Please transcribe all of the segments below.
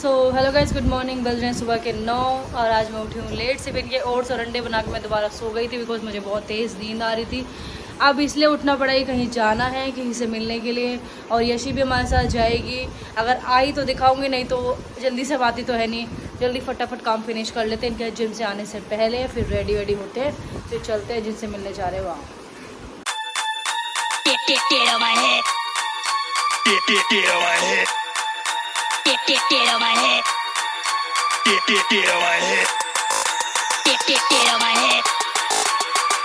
Hello guys, good morning. बज रहे हैं सुबह के 9 और आज मैं उठी हूँ लेट से। फिर ये ओट्स और अंडे बना के मैं दोबारा सो गई थी बिकॉज मुझे बहुत तेज़ नींद आ रही थी। अब इसलिए उठना पड़ा ही, कहीं जाना है किसी से मिलने के लिए। और यशी भी हमारे साथ जाएगी। अगर आई तो दिखाऊंगी, नहीं तो जल्दी से आती तो है नहीं। जल्दी फटाफट काम फिनिश कर लेते हैं इनके जिम से आने से पहले। फिर रेडी वेडी होते हैं, फिर चलते हैं जिनसे मिलने जा रहे हैं वहाँ। Get on my head. Get on my head. Get on my head. Get on my head. Get on my head. Get on my head. Get on my head.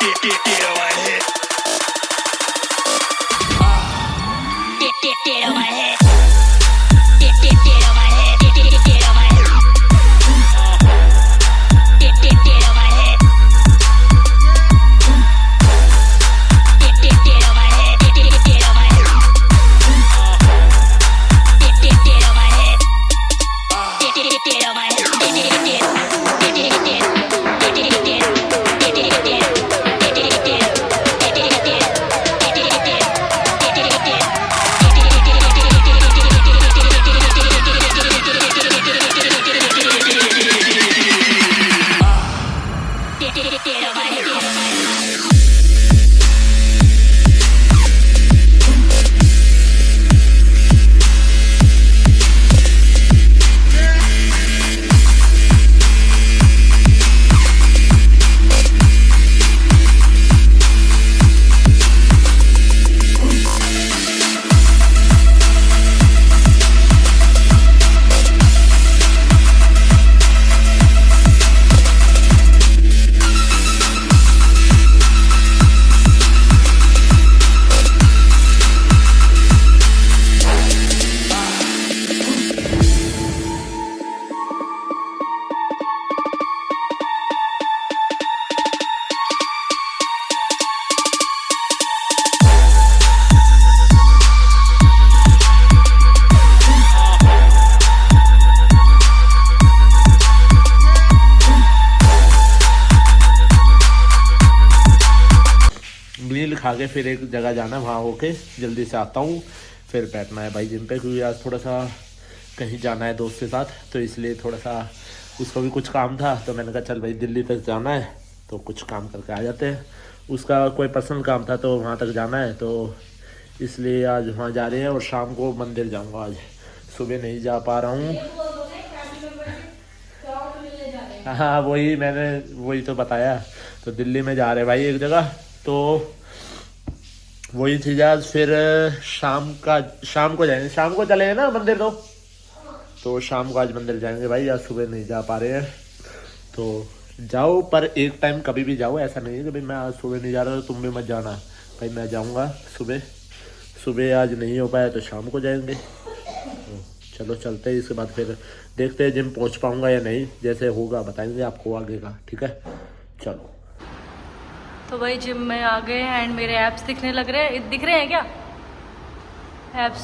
Get on my head. Get on my head. Get on my head. मील खा के फिर एक जगह जाना है, वहाँ होके जल्दी से आता हूँ। फिर बैठना है भाई जिम पे, क्योंकि आज थोड़ा सा कहीं जाना है दोस्त के साथ, तो इसलिए थोड़ा सा उसका भी कुछ काम था। तो मैंने कहा चल भाई दिल्ली तक जाना है तो कुछ काम करके आ जाते हैं। उसका कोई पर्सनल काम था तो वहाँ तक जाना है, तो इसलिए आज वहाँ जा रहे हैं। और शाम को मंदिर जाऊँगा, आज सुबह नहीं जा पा रहा हूँ। हाँ वही तो बताया। तो दिल्ली में जा रहे हैं भाई एक जगह, तो वही चीज़ आज। फिर शाम को जाएंगे, शाम को चलेंगे ना मंदिर। तो शाम को आज मंदिर जाएंगे भाई, आज सुबह नहीं जा पा रहे हैं। तो जाओ, पर एक टाइम कभी भी जाओ, ऐसा नहीं है कि भाई मैं आज सुबह नहीं जा रहा तो तुम भी मत जाना। भाई मैं जाऊंगा सुबह आज नहीं हो पाया तो शाम को जाएंगे। तो चलो चलते हैं, इसके बाद फिर देखते हैं जिम पहुंच पाऊंगा या नहीं। जैसे होगा बताएंगे आपको आगे का, ठीक है। चलो तो भाई जिम में आ गए हैं एंड मेरे एप्स दिख रहे हैं क्या एप्स,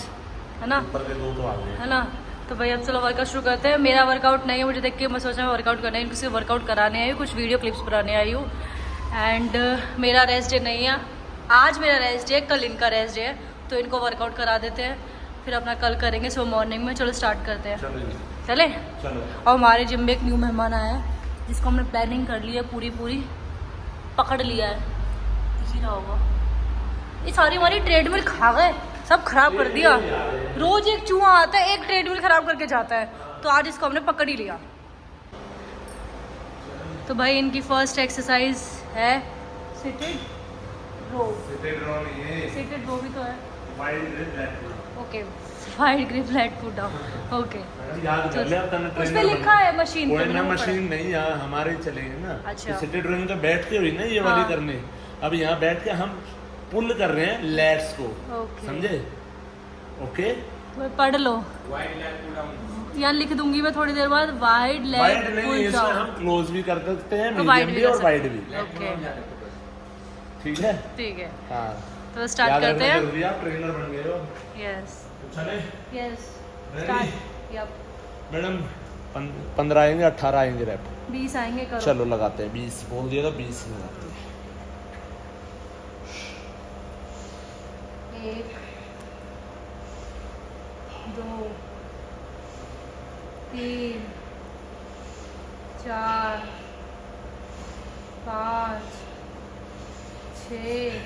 है ना? ऊपर के दो तो आ गए, है ना? तो भाई अब चलो वर्कआउट शुरू करते हैं। मेरा वर्कआउट नहीं है, मुझे देख के मैं सोचा मैं वर्कआउट करना है, इनसे वर्कआउट कराने आई हूँ, कुछ वीडियो क्लिप्स बनाने आई हूँ। एंड मेरा रेस्ट डे नहीं है आज, मेरा रेस्ट डे है, कल इनका रेस्ट डे है। तो इनको वर्कआउट करा देते हैं, फिर अपना कल करेंगे सुबह मॉर्निंग में। चलो स्टार्ट करते हैं, चले। और हमारे जिम में एक न्यू मेहमान आया है जिसको हमने प्लानिंग कर ली है, पूरी पकड़ लिया है, दिख ही रहा होगा। ये सारी हमारी ट्रेडमिल खा गए, सब खराब कर दिया। रोज एक चूहा आता है, एक ट्रेडमिल खराब करके जाता है, तो आज इसको हमने पकड़ ही लिया। तो भाई इनकी फर्स्ट एक्सरसाइज है सिटेड रो भी तो है। Okay, wide grip flat put down. Okay, उस पे लिखा है मशीन पे, कोई ना मशीन नहीं, यहाँ हमारे चलेंगे ना। अच्छा, सिटेड रोइंग तो बैठ के हुई ना ये वाली करने। अब यहाँ बैठ के हम पुल कर रहे हैं लैट्स को, समझे? ओके, तो पढ़ लो, यहाँ लिख दूंगी मैं थोड़ी देर बाद। वाइड लेग पुल डाउन, हम क्लोज भी कर सकते हैं, मीडियम भी और वाइड भी। ओके ठीक है। हाँ, तो स्टार्ट करते हैं। आप ट्रेनर बन गए हो। यस चले, यस, स्टार्ट। यप, मैडम 15 आएंगे, 18 आएंगे रैप, 20 आएंगे, करो। चलो लगाते हैं 20 बोल दिया था, 20 लगाते हैं। 1 2 3 4 5 6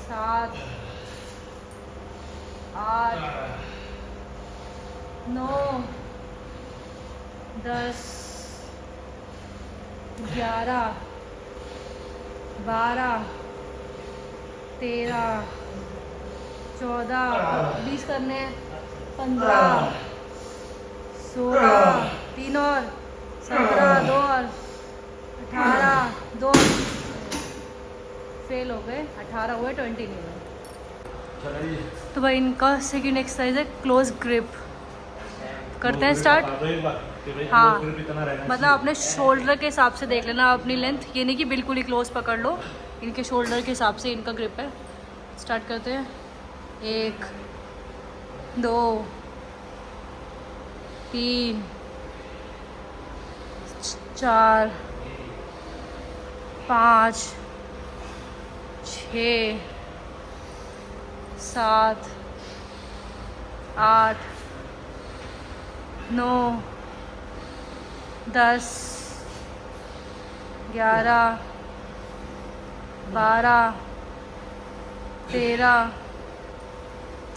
7 8 9 10 11 12 13 14 20 करने 15 16 3 और 17 2 और 18 2 फेल हो गए 18 हुए 20 नहीं हुए। तो भाई इनका सेकंड एक्सरसाइज है क्लोज ग्रिप। करते हैं स्टार्ट। हाँ मतलब अपने शोल्डर के हिसाब से देख लेना अपनी लेंथ, ये नहीं कि बिल्कुल ही क्लोज पकड़ लो, इनके शोल्डर के हिसाब से इनका ग्रिप है। स्टार्ट करते हैं। 1 2 3 4 5 6 7 8 9 10 11 12 13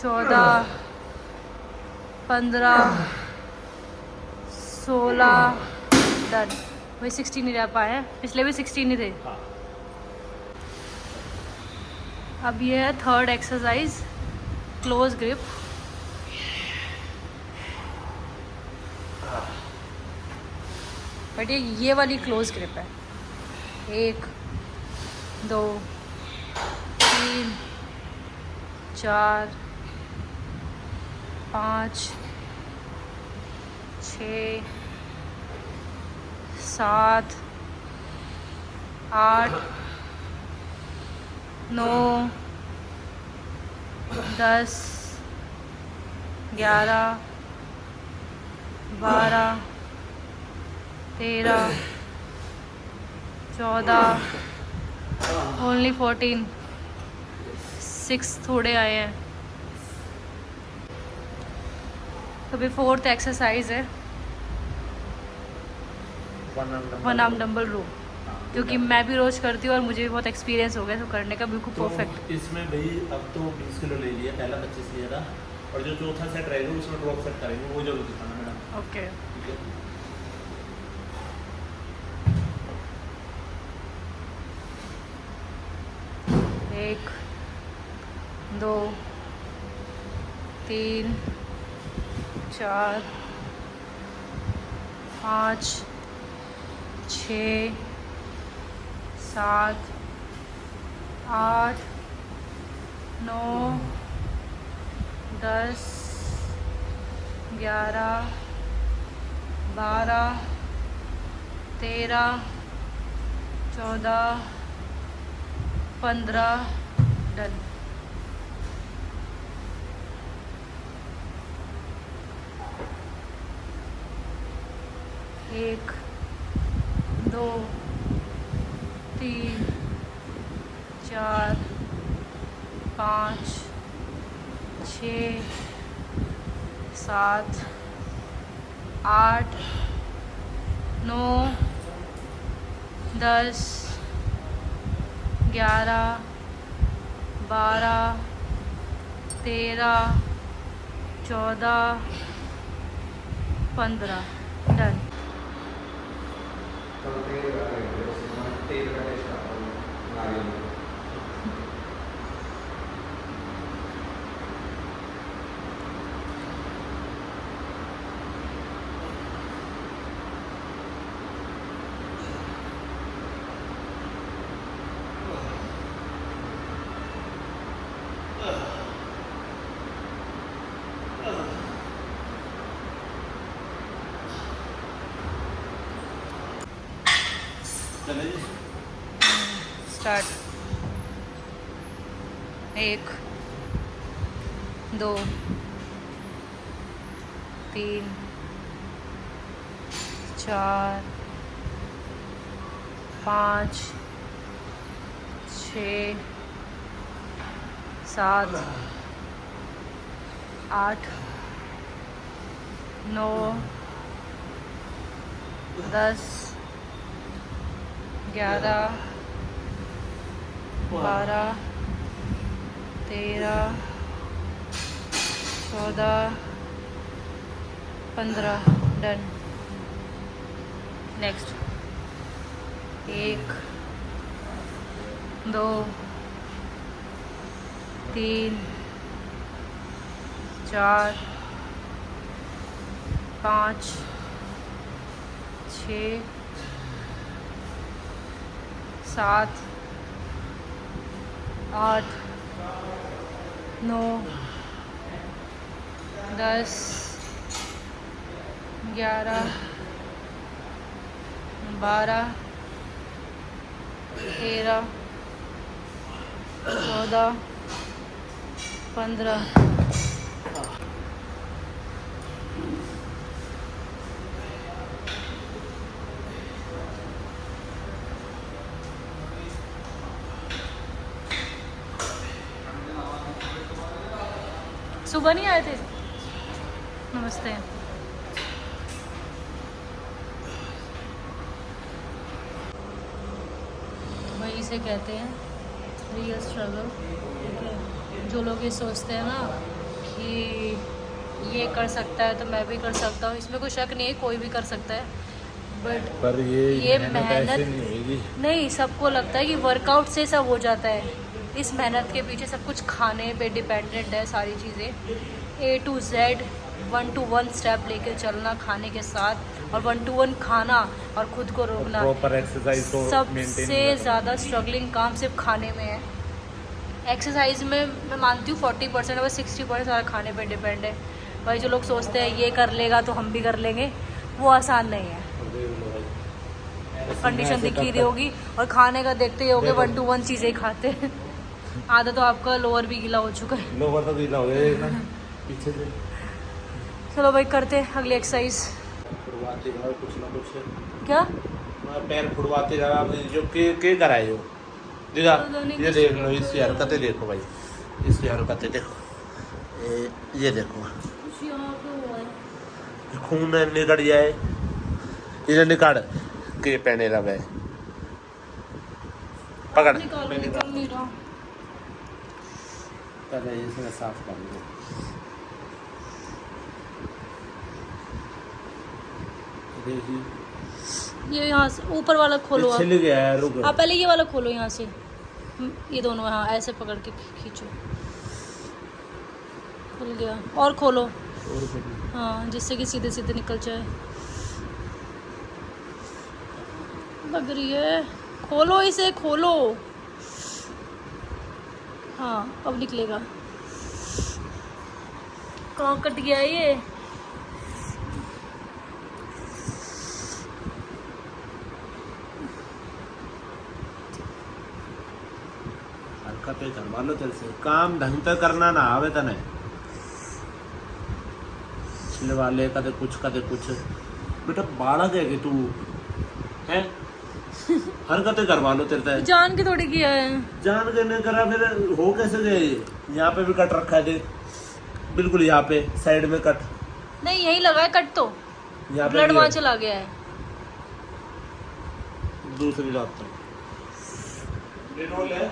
14 15 16 डन। वही 16 नहीं रह पाए हैं, पिछले भी 16 ही थे। अब ये है third exercise close grip. But ये वाली क्लोज ग्रिप है। 1 2 3 4 5 6 7 8 9 10 11 12 13 14 ओनली 14 6 थोड़े आए हैं। तो भी फोर्थ एक्सरसाइज है वन आर्म डंबल रो, क्योंकि मैं भी रोज करती हूँ और मुझे भी बहुत एक्सपीरियंस हो गया तो करने का बिल्कुल परफेक्ट। तो इसमें भाई अब तो 20 किलो ले लिया, पहला 25 लिया था, और जो चौथा सेट रहेगा उसमें ड्रॉप सेट करेंगे, वो जरूर दिखाना मैडम। ओके ठीक है। 1 2 3 4 5 6 7 8 9 10 11 12 13 14 15 डन। एक 2 3 4 5 6 7 8 9 10 11 12 13 14 15 डन। स्टार्ट। 1 2 3 4 5 6 7 8 9 10 11 12 13 14 15 डन। नेक्स्ट 1 2 3 4 5 6 7 8 9 10 11 12 13 14 15। सुबह नहीं आए थे? नमस्ते। वही इसे कहते हैं रियल स्ट्रगल। ठीक है, जो लोग ये सोचते हैं ना कि ये कर सकता है तो मैं भी कर सकता हूँ, इसमें कोई शक नहीं है, कोई भी कर सकता है। बट पर ये मेहनत ऐसे नहीं होगी। नहीं, सबको लगता है कि वर्कआउट से सब हो जाता है। इस मेहनत के पीछे सब कुछ खाने पे डिपेंडेंट है, सारी चीज़ें A to Z 1 to 1 step लेकर चलना खाने के साथ, और 1 to 1 खाना और खुद को रोकना। प्रॉपर एक्सरसाइज को सबसे ज़्यादा स्ट्रगलिंग काम सिर्फ खाने में है। एक्सरसाइज में मैं मानती हूँ 40% है, बस 60% सारा खाने पे डिपेंड है। भाई जो लोग सोचते हैं ये कर लेगा तो हम भी कर लेंगे, वो आसान नहीं है। कंडीशन दिख ही रही होगी, और खाने का देखते ही होगे 1 to 1 चीज़ें ही खाते हैं। आधा तो आपका लोअर भी गीला हो चुका है। लोअर तो गीला हो गया ना पीछे से। चलो भाई करते हैं अगली एक्सरसाइज। फुड़वाते जाओ कुछ ना कुछ। क्या पैर फुड़वाते जाओ आपने जो के कराए हो। देखा ये देख लो, इसकी हरकतें देखो भाई, इसकी हरकतें देखो, ये देखो खून निकल जाए, इन्हें निकाल के पहने रहा है। पकड़ पहले इसमें साफ कर लो। ये यहाँ से ऊपर वाला खोलो आप। छिल गया है, रुको। आप पहले ये वाला खोलो यहाँ से, ये दोनों, हाँ ऐसे पकड़ के खींचो, खुल गया। और खोलो, हाँ जिससे कि सीधे सीधे निकल जाए। लग रही है, खोलो इसे, खोलो। हाँ अब निकलेगा। कहाँ कट गया ये? हरकतें करवा लो तेरे से, काम ढंग से करना ना आवे तने। छिलवा ले कदे कुछ बेटा, बालक है कि तू है। हरकतें करवा लो तेरे से। जान के थोड़ी किया है। जान के नहीं करा फिर हो कैसे गए? यहाँ पे भी कट रखा है देख, बिल्कुल यहाँ पे साइड में कट। नहीं यही लगा है कट, तो यहाँ पे ब्लड भी वहाँ है। चला गया है। दूसरी रात तक डिटॉल है?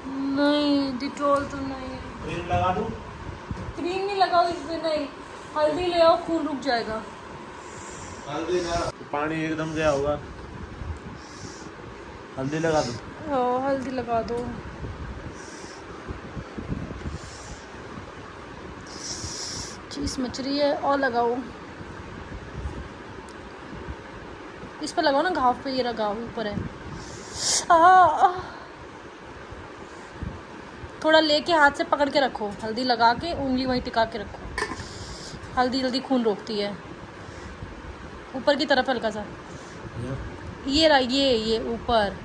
नहीं डिटॉल तो नहीं। क्रीम लगा दूं? क्रीम नहीं लगाओ इस पे, नहीं हल्दी ले आओ, खून रुक जाएगा। हल्दी ना, पानी एकदम गया होगा। हल्दी लगा दो। हाँ हल्दी लगा दो। चीज मच रही है, और लगाओ इस पर, लगाओ ना घाव पे, ये रहा घाव ऊपर है। थोड़ा लेके हाथ से पकड़ के रखो, हल्दी लगा के उंगली वहीं टिका के रखो। हल्दी जल्दी खून रोकती है। ऊपर की तरफ हल्का सा, ये रहा, ये ऊपर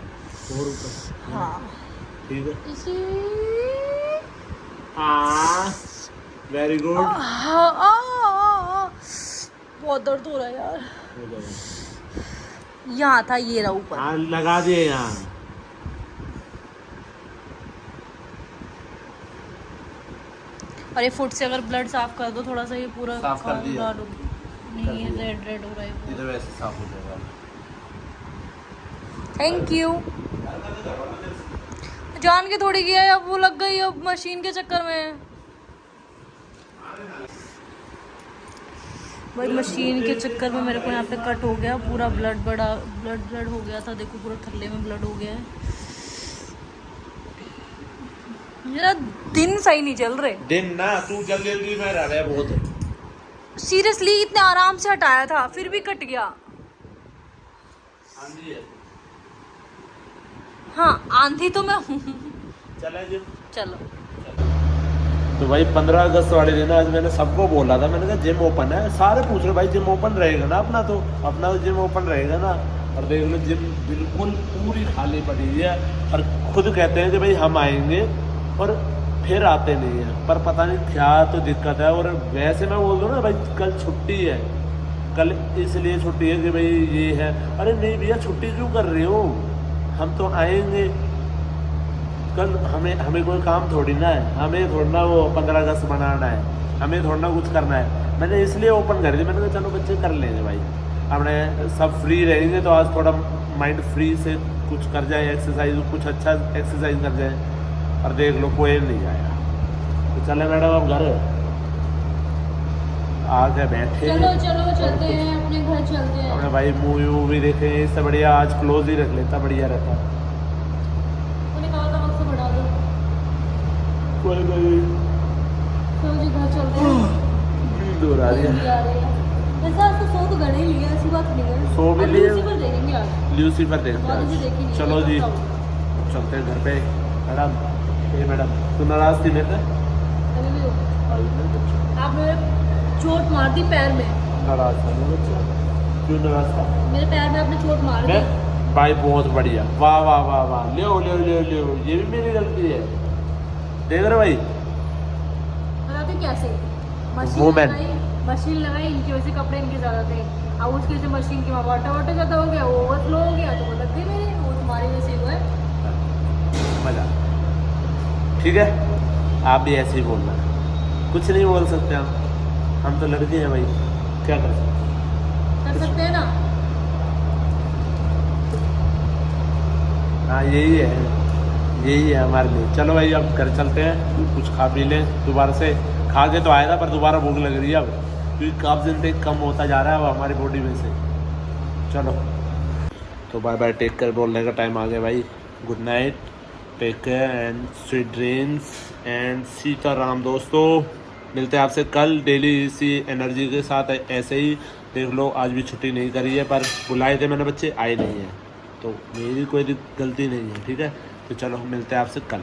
और ऊपर। हाँ ठीक है। इसी वेरी गुड। बहुत दर्द हो रहा है यार। यहाँ था, ये रहा ऊपर। हाँ लगा दिए यहाँ। और ये फुट से अगर ब्लड साफ कर दो थोड़ा सा, ये पूरा साफ कर दिया? नहीं ये रेड रेड हो रहा है। ये तो वैसे साफ हो जाएगा। Thank you. जान के थोड़ी किया है, अब वो लग गई अब मशीन के चक्कर में। भाई मशीन के चक्कर में मेरे को यहाँ पे कट हो गया, पूरा ब्लड ब्लड हो गया था। देखो पूरा थल्ले में ब्लड हो गया है। मेरा दिन सही नहीं चल रहे। दिन ना तू जल्दी जल्दी में रह रहा है बहुत। सीरियसली इतने आराम से हटाया था फिर भी कट गया। आंधी है। हाँ आंधी तो मैं हूँ। चले जी चलो। तो भाई 15 अगस्त वाले दिन आज मैंने सबको बोला था, मैंने कहा जिम ओपन है। सारे पूछ रहे भाई जिम ओपन रहेगा ना अपना तो जिम ओपन रहेगा ना। और देख लो जिम बिल्कुल पूरी खाली पड़ी हुई है। और खुद कहते हैं कि भाई हम आएंगे और फिर आते नहीं है। पर पता नहीं क्या तो दिक्कत है। और वैसे मैं बोल दूँ ना भाई कल छुट्टी है, कल इसलिए छुट्टी है कि भाई ये है। अरे नहीं भैया छुट्टी क्यों कर रहे हो, हम तो आएंगे कल। हमें कोई काम थोड़ी ना है, हमें थोड़ा ना वो 15 अगस्त मनाना है, हमें थोड़ा ना कुछ करना है। मैंने इसलिए ओपन कर दी। मैंने कहा चलो बच्चे कर लेंगे भाई, हमने सब फ्री रहेंगे तो आज थोड़ा माइंड फ्री से कुछ कर जाए, एक्सरसाइज कुछ अच्छा एक्सरसाइज कर जाए। और देख लो कोई नहीं आया। तो चले मैडम अब घर आके बैठे। चलो चलो चलते हैं अपने घर, चलते हैं अपने भाई मूवी वूवी देखे। इससे बढ़िया आज क्लोज ही रख लेता, बढ़िया रहता। कोई चलो जी घर चलते हैं। नींद हो रही है। वैसे आज तो सो तो गए ही लिया, ऐसी बात नहीं है। सो भी अब लिए। लूसीफर देखेंगे आज। लूसीफर देखते बाद में देखी हैं। नहीं, चलो जी बताओ। चलते हैं घर पे। मैडम ये मैडम तू नाराज थी मेरे से? अभी भी हो। आप मेरे चोट मार दी पैर में। नाराज था मेरे बच्चा? क्यों नाराज था? मेरे पैर में आपने चोट मार दी। मैं भाई बहुत बढ़िया, वाह वाह वाह वाह, ले ये भी मेरी गलती है। देख रहे भाई बताते कैसे? Woman. मशीन लगाई, इनकी वजह से कपड़े इनके ज़्यादा थे। अब उसकी वजह से मशीन की वहाँ वाटर ज़्यादा हो गया, वो ओवरफ्लो हो गया, तो वो लग गई मेरे। वो तुम्हारी वजह से हुआ है। मजा। ठीक है आप भी ऐसे ही बोलना, कुछ नहीं बोल सकते हम तो लड़के हैं भाई, क्या कर सकते हैं ना। हाँ यही है हमारे लिए। चलो भाई अब घर चलते हैं, कुछ खा पी लें। दोबारा से खा के तो आया था पर दोबारा भूख लग रही है अब, क्योंकि कब्ज़ इंटेक कम होता जा रहा है अब हमारी बॉडी में से। चलो तो बाय बाय, टेक केयर बोलने का टाइम आ गया भाई। Good night, take care and sweet dreams and Sitaram दोस्तों। मिलते हैं आपसे कल डेली इसी एनर्जी के साथ। ऐसे ही देख लो आज भी छुट्टी नहीं करी है, पर बुलाए थे मैंने, बच्चे आए नहीं हैं, तो मेरी कोई गलती नहीं है। ठीक है तो चलो मिलते हैं आपसे कल।